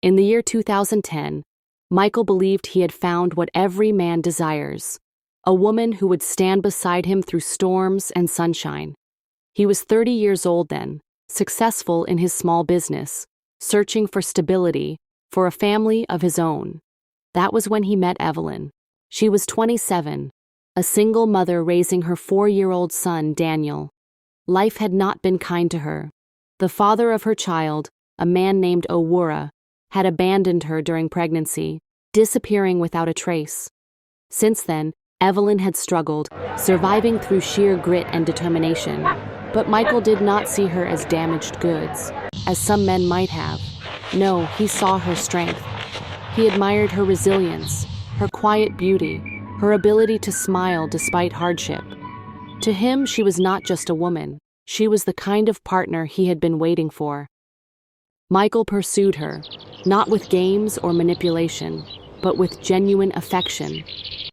In the year 2010, Michael believed he had found what every man desires, a woman who would stand beside him through storms and sunshine. He was 30 years old then, successful in his small business, searching for stability, for a family of his own. That was when he met Evelyn. She was 27, a single mother raising her 4-year-old son, Daniel. Life had not been kind to her. The father of her child, a man named Owura, had abandoned her during pregnancy, disappearing without a trace. Since then, Evelyn had struggled, surviving through sheer grit and determination. But Michael did not see her as damaged goods, as some men might have. No, he saw her strength. He admired her resilience, her quiet beauty, her ability to smile despite hardship. To him, she was not just a woman. She was the kind of partner he had been waiting for. Michael pursued her, not with games or manipulation, but with genuine affection.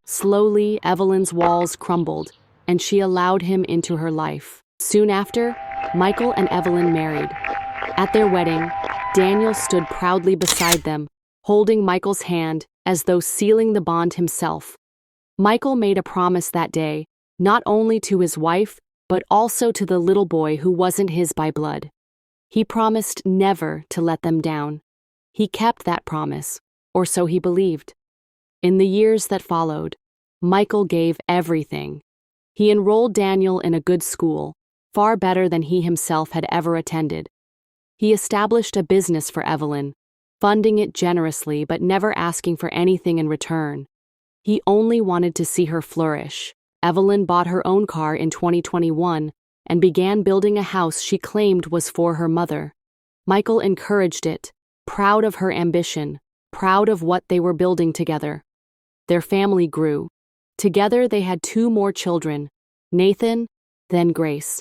Slowly, Evelyn's walls crumbled, and she allowed him into her life. Soon after, Michael and Evelyn married. At their wedding, Daniel stood proudly beside them, holding Michael's hand as though sealing the bond himself. Michael made a promise that day, not only to his wife, but also to the little boy who wasn't his by blood. He promised never to let them down. He kept that promise, or so he believed. In the years that followed, Michael gave everything. He enrolled Daniel in a good school, far better than he himself had ever attended. He established a business for Evelyn, funding it generously but never asking for anything in return. He only wanted to see her flourish. Evelyn bought her own car in 2021 and began building a house she claimed was for her mother. Michael encouraged it, proud of her ambition, proud of what they were building together. Their family grew. Together they had 2 more children, Nathan, then Grace.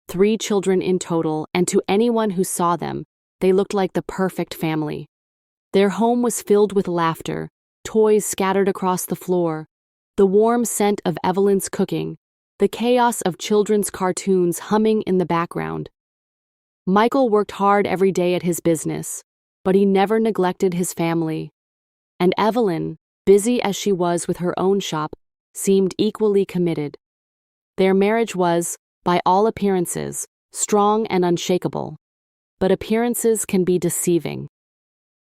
3 children in total, and to anyone who saw them, they looked like the perfect family. Their home was filled with laughter, toys scattered across the floor, the warm scent of Evelyn's cooking, the chaos of children's cartoons humming in the background. Michael worked hard every day at his business, but he never neglected his family. And Evelyn, busy as she was with her own shop, seemed equally committed. Their marriage was, by all appearances, strong and unshakable. But appearances can be deceiving.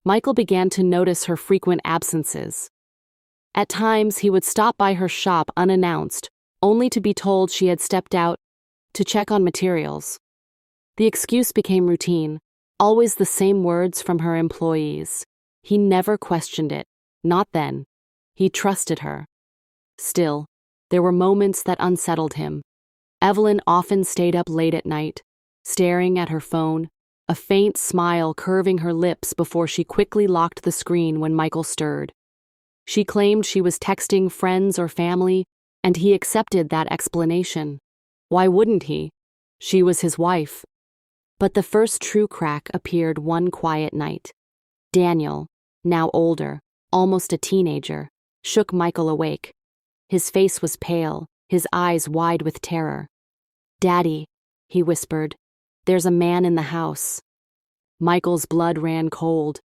Michael began to notice her frequent absences. At times, he would stop by her shop unannounced, only to be told she had stepped out to check on materials. The excuse became routine, always the same words from her employees. He never questioned it, not then. He trusted her. Still, there were moments that unsettled him. Evelyn often stayed up late at night, staring at her phone, a faint smile curving her lips before she quickly locked the screen when Michael stirred. She claimed she was texting friends or family, and he accepted that explanation. Why wouldn't he? She was his wife. But the first true crack appeared one quiet night. Daniel, now older, almost a teenager, shook Michael awake. His face was pale, his eyes wide with terror. "Daddy," he whispered, "there's a man in the house." Michael's blood ran cold.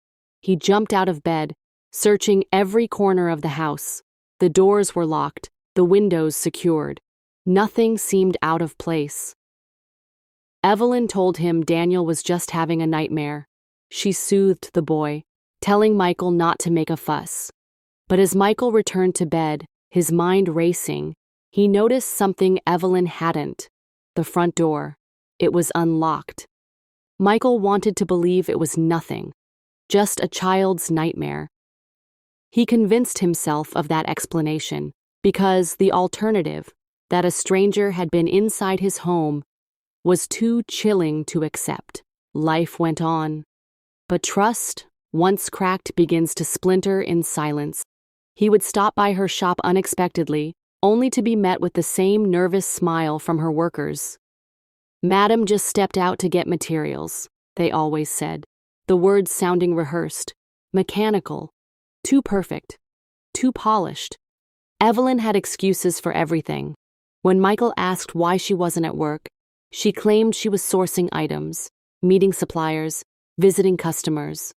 He jumped out of bed, searching every corner of the house. The doors were locked, the windows secured. Nothing seemed out of place. Evelyn told him Daniel was just having a nightmare. She soothed the boy, telling Michael not to make a fuss. But as Michael returned to bed, his mind racing, he noticed something Evelyn hadn't: the front door. It was unlocked. Michael wanted to believe it was nothing, just a child's nightmare. He convinced himself of that explanation, because the alternative, that a stranger had been inside his home, was too chilling to accept. Life went on. But trust, once cracked, begins to splinter in silence. He would stop by her shop unexpectedly, only to be met with the same nervous smile from her workers. "Madam just stepped out to get materials," they always said, the words sounding rehearsed, mechanical, too perfect, too polished. Evelyn had excuses for everything. When Michael asked why she wasn't at work, she claimed she was sourcing items, meeting suppliers, visiting customers.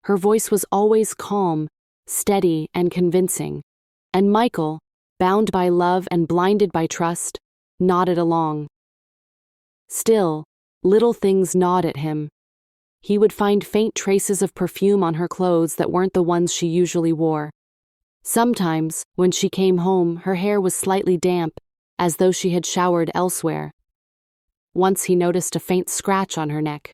Her voice was always calm, steady, and convincing. And Michael, bound by love and blinded by trust, nodded along. Still, little things gnawed at him. He would find faint traces of perfume on her clothes that weren't the ones she usually wore. Sometimes, when she came home, her hair was slightly damp, as though she had showered elsewhere. Once he noticed a faint scratch on her neck.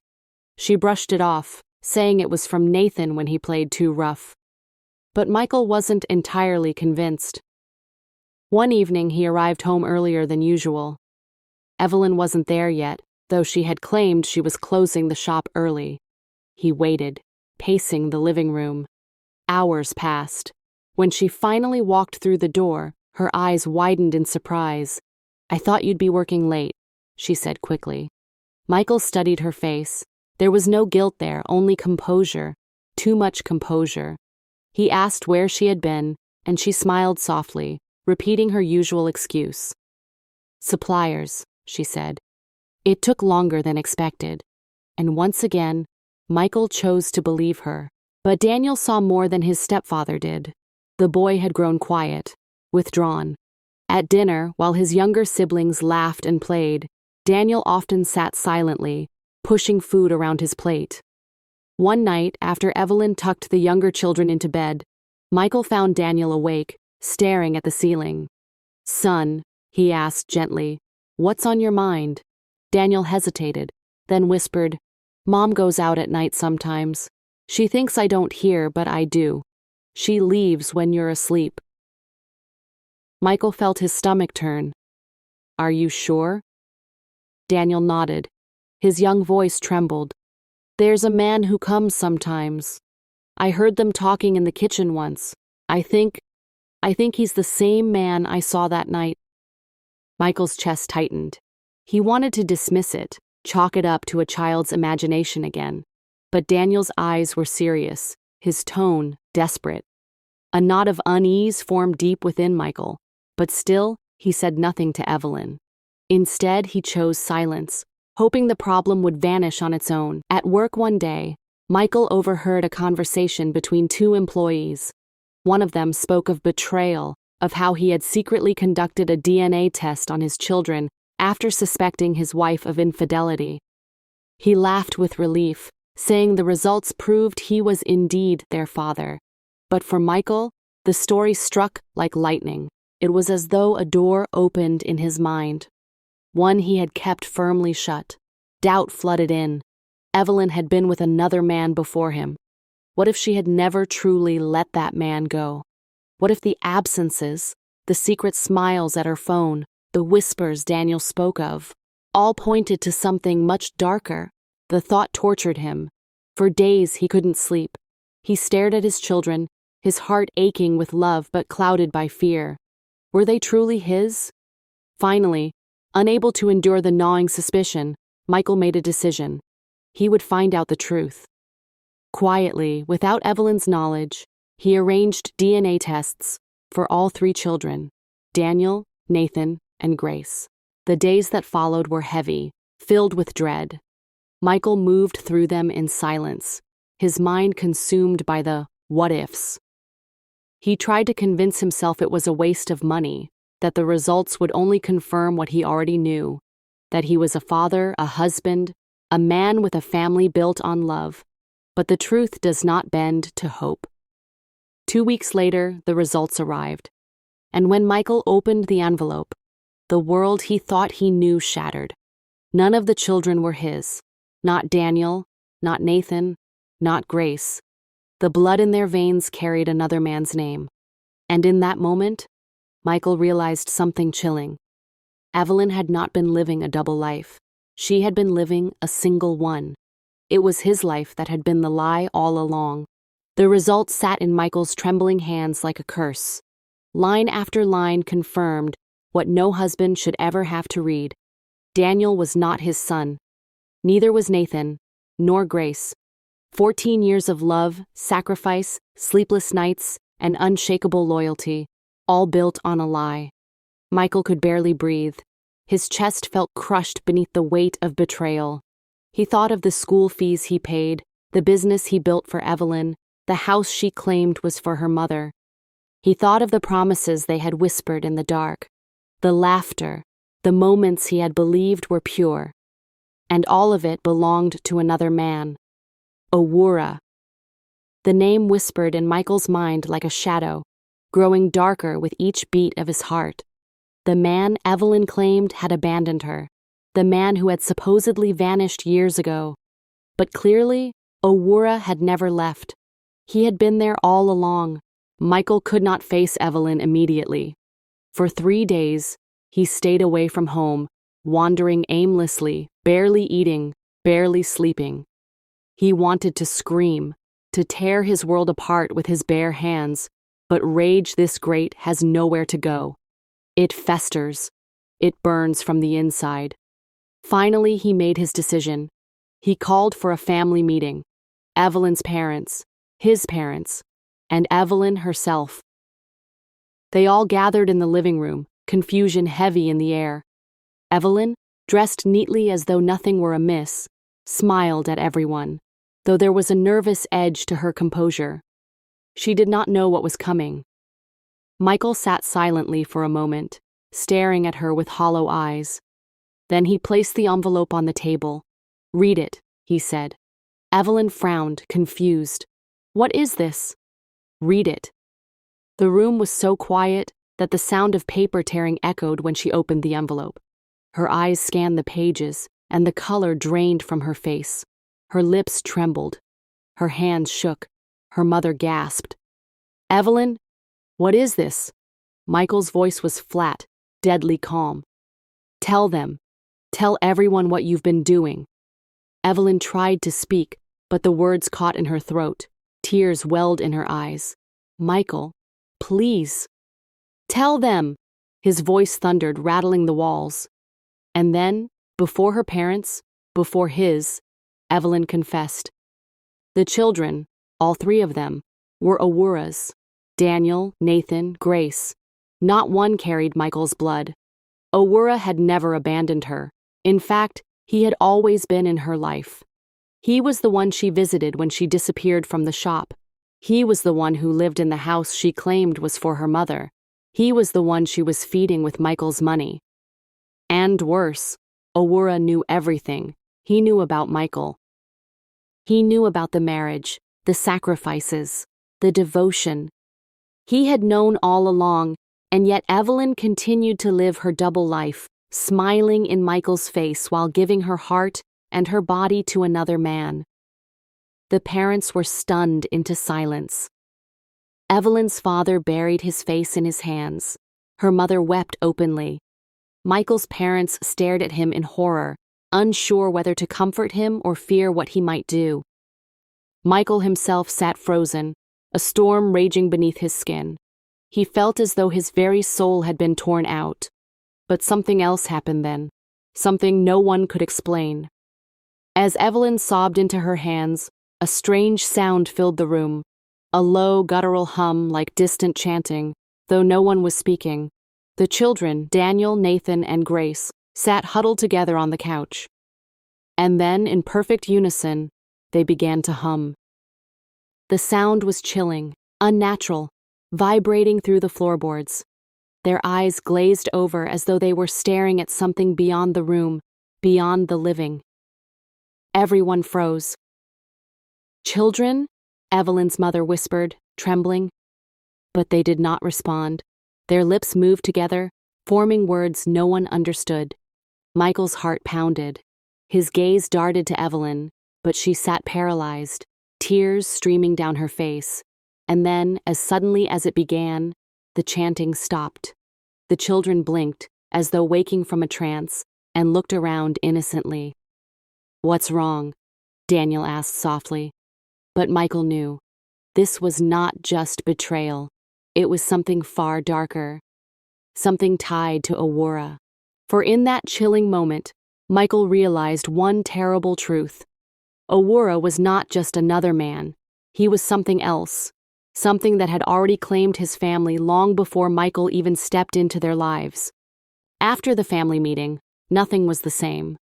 She brushed it off, saying it was from Nathan when he played too rough. But Michael wasn't entirely convinced. One evening he arrived home earlier than usual. Evelyn wasn't there yet, though she had claimed she was closing the shop early. He waited, pacing the living room. Hours passed. When she finally walked through the door, her eyes widened in surprise. "I thought you'd be working late," she said quickly. Michael studied her face. There was no guilt there, only composure. Too much composure. He asked where she had been, and she smiled softly, repeating her usual excuse. "Suppliers," she said. It took longer than expected, and once again, Michael chose to believe her. But Daniel saw more than his stepfather did. The boy had grown quiet, withdrawn. At dinner, while his younger siblings laughed and played, Daniel often sat silently, pushing food around his plate. One night, after Evelyn tucked the younger children into bed, Michael found Daniel awake, staring at the ceiling. "Son," he asked gently, "what's on your mind?" Daniel hesitated, then whispered, "Mom goes out at night sometimes. She thinks I don't hear, but I do. She leaves when you're asleep." Michael felt his stomach turn. "Are you sure?" Daniel nodded. His young voice trembled. "There's a man who comes sometimes. I heard them talking in the kitchen once. I think he's the same man I saw that night." Michael's chest tightened. He wanted to dismiss it, chalk it up to a child's imagination again. But Daniel's eyes were serious, his tone desperate. A knot of unease formed deep within Michael, but still, he said nothing to Evelyn. Instead, he chose silence, hoping the problem would vanish on its own. At work one day, Michael overheard a conversation between two employees. One of them spoke of betrayal, of how he had secretly conducted a DNA test on his children after suspecting his wife of infidelity. He laughed with relief, saying the results proved he was indeed their father. But for Michael, the story struck like lightning. It was as though a door opened in his mind, one he had kept firmly shut. Doubt flooded in. Evelyn had been with another man before him. What if she had never truly let that man go? What if the absences, the secret smiles at her phone, the whispers Daniel spoke of, all pointed to something much darker? The thought tortured him. For days he couldn't sleep. He stared at his children, his heart aching with love but clouded by fear. Were they truly his? Finally, unable to endure the gnawing suspicion, Michael made a decision. He would find out the truth. Quietly, without Evelyn's knowledge, he arranged DNA tests for all three children, Daniel, Nathan, and Grace. The days that followed were heavy, filled with dread. Michael moved through them in silence, his mind consumed by the what-ifs. He tried to convince himself it was a waste of money, that the results would only confirm what he already knew, that he was a father, a husband, a man with a family built on love. But the truth does not bend to hope. 2 weeks later, the results arrived. And when Michael opened the envelope, the world he thought he knew shattered. None of the children were his. Not Daniel, not Nathan, not Grace. The blood in their veins carried another man's name. And in that moment, Michael realized something chilling. Evelyn had not been living a double life. She had been living a single one. It was his life that had been the lie all along. The results sat in Michael's trembling hands like a curse. Line after line confirmed what no husband should ever have to read. Daniel was not his son. Neither was Nathan, nor Grace. 14 years of love, sacrifice, sleepless nights, and unshakable loyalty, all built on a lie. Michael could barely breathe. His chest felt crushed beneath the weight of betrayal. He thought of the school fees he paid, the business he built for Evelyn, the house she claimed was for her mother. He thought of the promises they had whispered in the dark, the laughter, the moments he had believed were pure. And all of it belonged to another man. Owura. The name whispered in Michael's mind like a shadow, growing darker with each beat of his heart. The man Evelyn claimed had abandoned her, the man who had supposedly vanished years ago. But clearly, Owura had never left. He had been there all along. Michael could not face Evelyn immediately. For 3 days, he stayed away from home, wandering aimlessly, barely eating, barely sleeping. He wanted to scream, to tear his world apart with his bare hands, but rage this great has nowhere to go. It festers. It burns from the inside. Finally, he made his decision. He called for a family meeting. Evelyn's parents, his parents, and Evelyn herself. They all gathered in the living room, confusion heavy in the air. Evelyn, dressed neatly as though nothing were amiss, smiled at everyone, though there was a nervous edge to her composure. She did not know what was coming. Michael sat silently for a moment, staring at her with hollow eyes. Then he placed the envelope on the table. "Read it," he said. Evelyn frowned, confused. "What is this?" "Read it." The room was so quiet that the sound of paper tearing echoed when she opened the envelope. Her eyes scanned the pages, and the color drained from her face. Her lips trembled. Her hands shook. Her mother gasped. "Evelyn, what is this?" Michael's voice was flat, deadly calm. "Tell them. Tell everyone what you've been doing." Evelyn tried to speak, but the words caught in her throat. Tears welled in her eyes. "Michael, please. Tell them!" His voice thundered, rattling the walls. And then, before her parents, before his, Evelyn confessed. The children, all 3 of them, were Owura's. Daniel, Nathan, Grace. Not one carried Michael's blood. Owura had never abandoned her. In fact, he had always been in her life. He was the one she visited when she disappeared from the shop. He was the one who lived in the house she claimed was for her mother. He was the one she was feeding with Michael's money. And worse, Owura knew everything. He knew about Michael. He knew about the marriage, the sacrifices, the devotion. He had known all along, and yet Evelyn continued to live her double life, smiling in Michael's face while giving her heart and her body to another man. The parents were stunned into silence. Evelyn's father buried his face in his hands. Her mother wept openly. Michael's parents stared at him in horror, unsure whether to comfort him or fear what he might do. Michael himself sat frozen, a storm raging beneath his skin. He felt as though his very soul had been torn out. But something else happened then, something no one could explain. As Evelyn sobbed into her hands, a strange sound filled the room, a low, guttural hum like distant chanting, though no one was speaking. The children, Daniel, Nathan, and Grace, sat huddled together on the couch. And then, in perfect unison, they began to hum. The sound was chilling, unnatural, vibrating through the floorboards. Their eyes glazed over as though they were staring at something beyond the room, beyond the living. Everyone froze. "Children?" Evelyn's mother whispered, trembling. But they did not respond. Their lips moved together, forming words no one understood. Michael's heart pounded. His gaze darted to Evelyn, but she sat paralyzed, tears streaming down her face. And then, as suddenly as it began, the chanting stopped. The children blinked, as though waking from a trance, and looked around innocently. "What's wrong?" Daniel asked softly. But Michael knew. This was not just betrayal. It was something far darker. Something tied to Owura. For in that chilling moment, Michael realized one terrible truth. Owura was not just another man. He was something else. Something that had already claimed his family long before Michael even stepped into their lives. After the family meeting, nothing was the same.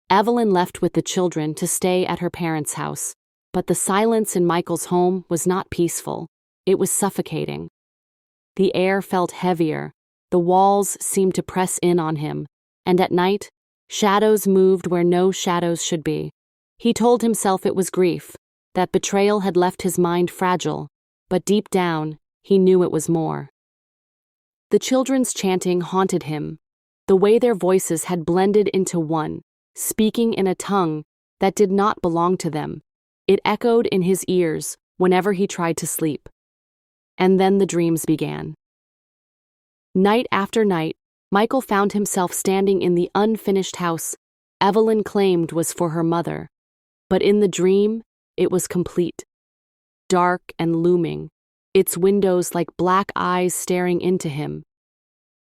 Evelyn left with the children to stay at her parents' house. But the silence in Michael's home was not peaceful. It was suffocating. The air felt heavier, the walls seemed to press in on him, and at night, shadows moved where no shadows should be. He told himself it was grief, that betrayal had left his mind fragile, but deep down, he knew it was more. The children's chanting haunted him, the way their voices had blended into one, speaking in a tongue that did not belong to them. It echoed in his ears whenever he tried to sleep. And then the dreams began. Night after night, Michael found himself standing in the unfinished house Evelyn claimed was for her mother. But in the dream, it was complete. Dark and looming, its windows like black eyes staring into him.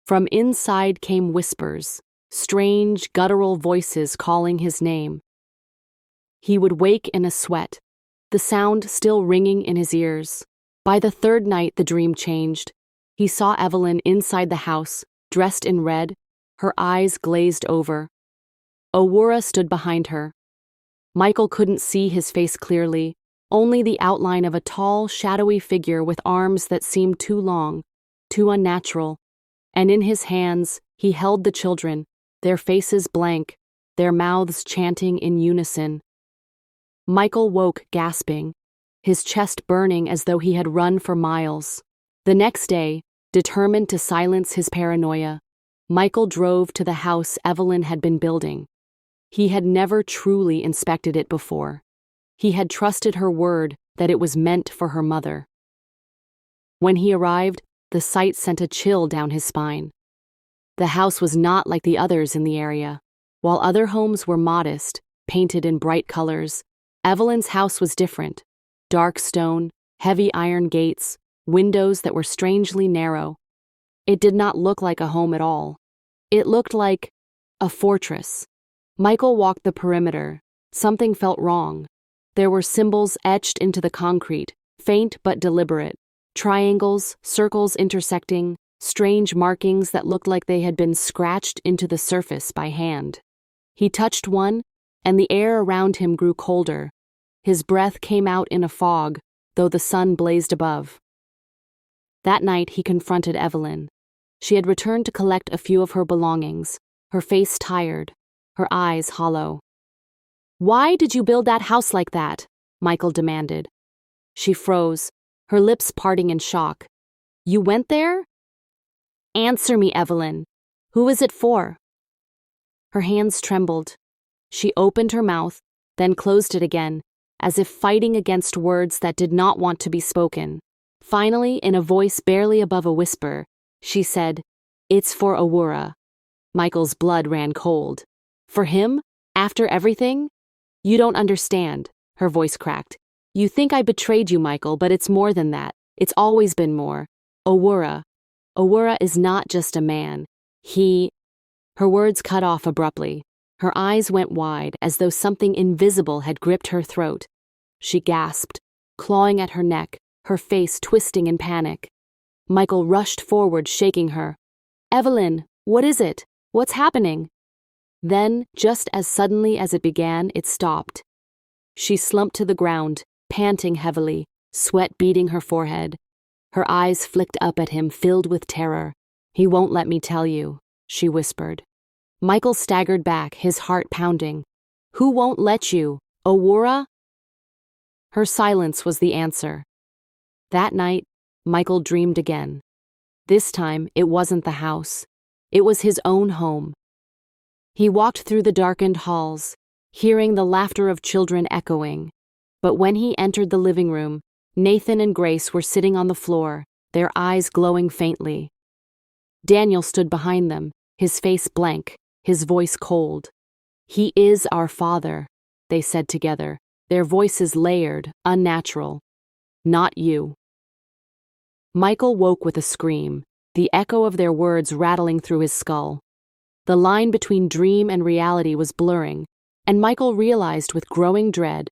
From inside came whispers, strange, guttural voices calling his name. He would wake in a sweat, the sound still ringing in his ears. By the third night, the dream changed. He saw Evelyn inside the house, dressed in red, her eyes glazed over. Aurora stood behind her. Michael couldn't see his face clearly, only the outline of a tall, shadowy figure with arms that seemed too long, too unnatural. And in his hands, he held the children, their faces blank, their mouths chanting in unison. Michael woke gasping, his chest burning as though he had run for miles. The next day, determined to silence his paranoia, Michael drove to the house Evelyn had been building. He had never truly inspected it before. He had trusted her word that it was meant for her mother. When he arrived, the sight sent a chill down his spine. The house was not like the others in the area. While other homes were modest, painted in bright colors, Evelyn's house was different. Dark stone, heavy iron gates, windows that were strangely narrow. It did not look like a home at all. It looked like a fortress. Michael walked the perimeter. Something felt wrong. There were symbols etched into the concrete, faint but deliberate. Triangles, circles intersecting, strange markings that looked like they had been scratched into the surface by hand. He touched one, and the air around him grew colder. His breath came out in a fog, though the sun blazed above. That night he confronted Evelyn. She had returned to collect a few of her belongings, her face tired, her eyes hollow. "Why did you build that house like that?" Michael demanded. She froze, her lips parting in shock. "You went there?" "Answer me, Evelyn. Who is it for?" Her hands trembled. She opened her mouth, then closed it again, as if fighting against words that did not want to be spoken. Finally, in a voice barely above a whisper, she said, "It's for Aurora." Michael's blood ran cold. "For him? After everything?" "You don't understand," her voice cracked. "You think I betrayed you, Michael, but it's more than that. It's always been more. Aurora is not just a man. Her words cut off abruptly. Her eyes went wide, as though something invisible had gripped her throat. She gasped, clawing at her neck, her face twisting in panic. Michael rushed forward, shaking her. "Evelyn, what is it? What's happening?" Then, just as suddenly as it began, it stopped. She slumped to the ground, panting heavily, sweat beading her forehead. Her eyes flicked up at him, filled with terror. "He won't let me tell you," she whispered. Michael staggered back, his heart pounding. "Who won't let you? Aurora?" Her silence was the answer. That night, Michael dreamed again. This time, it wasn't the house. It was his own home. He walked through the darkened halls, hearing the laughter of children echoing. But when he entered the living room, Nathan and Grace were sitting on the floor, their eyes glowing faintly. Daniel stood behind them, his face blank, his voice cold. "He is our father," they said together, their voices layered, unnatural. "Not you." Michael woke with a scream, the echo of their words rattling through his skull. The line between dream and reality was blurring, and Michael realized with growing dread,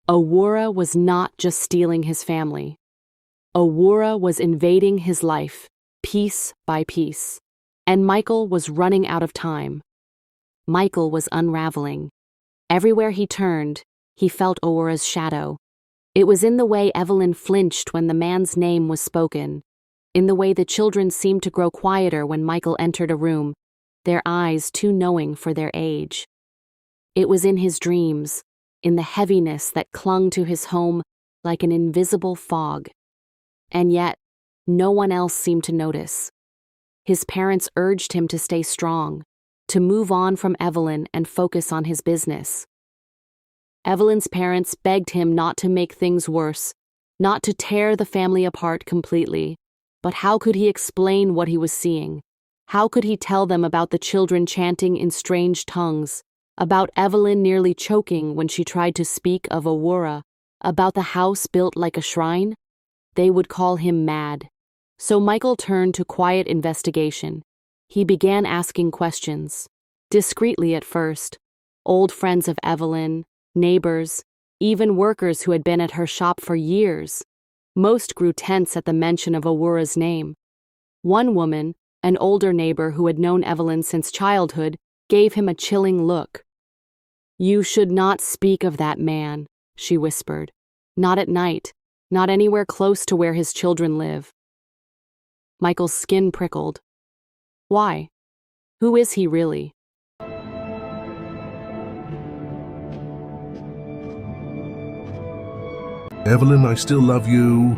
Aurora was not just stealing his family. Aurora was invading his life, piece by piece, and Michael was running out of time. Michael was unraveling. Everywhere he turned, he felt Aurora's shadow, It was in the way Evelyn flinched when the man's name was spoken, in the way the children seemed to grow quieter when Michael entered a room, their eyes too knowing for their age. It was in his dreams, in the heaviness that clung to his home like an invisible fog. And yet, no one else seemed to notice. His parents urged him to stay strong, to move on from Evelyn and focus on his business. Evelyn's parents begged him not to make things worse, not to tear the family apart completely. But how could he explain what he was seeing? How could he tell them about the children chanting in strange tongues, about Evelyn nearly choking when she tried to speak of Aurora, about the house built like a shrine? They would call him mad. So Michael turned to quiet investigation. He began asking questions, discreetly at first. Old friends of Evelyn, neighbors, even workers who had been at her shop for years. Most grew tense at the mention of Aurora's name. One woman, an older neighbor who had known Evelyn since childhood, gave him a chilling look. "You should not speak of that man," she whispered. "Not at night, not anywhere close to where his children live." Michael's skin prickled. Why? Who is he really? Evelyn, I still love you.